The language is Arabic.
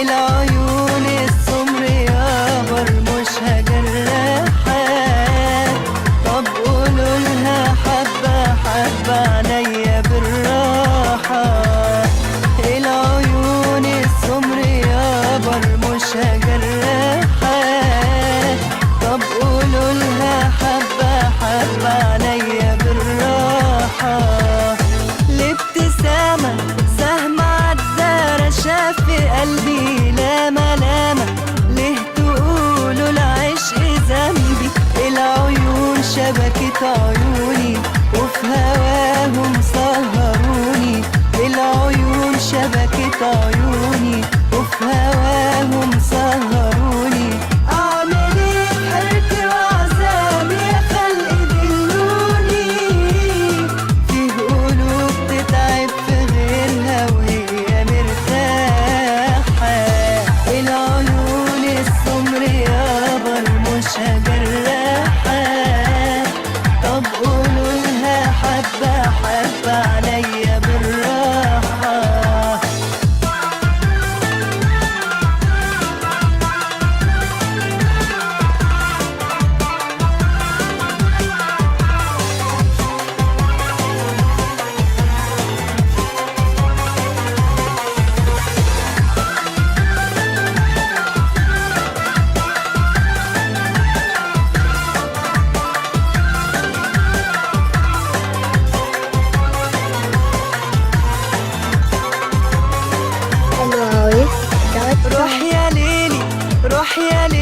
العيون السمر يابر مش هجرحك، طب قولولها حبة حبة عليا بالراحة. العيون السمر يابر مش هجرحك، طب قولولها حبة حبة عليا بالراحة. الابتسامة سهم عالدارة شاف في قلبي لامة لامة، ليه تقولوا العشق ذنبي؟ العيون شبكت عيوني وفي هواهم سهروني، العيون شبكت عيوني وفي هواهم سهروني. أعمل إيه في حيرتي وعذابي يا خلق دلوني؟ فيه قلوب تتعب في غيرها وهي مرتاحة. العيون السمر يابر مش هجرحك، طب قولولها حبة حبة عليا بالراحة. روح يا ليلي روح يا ليلي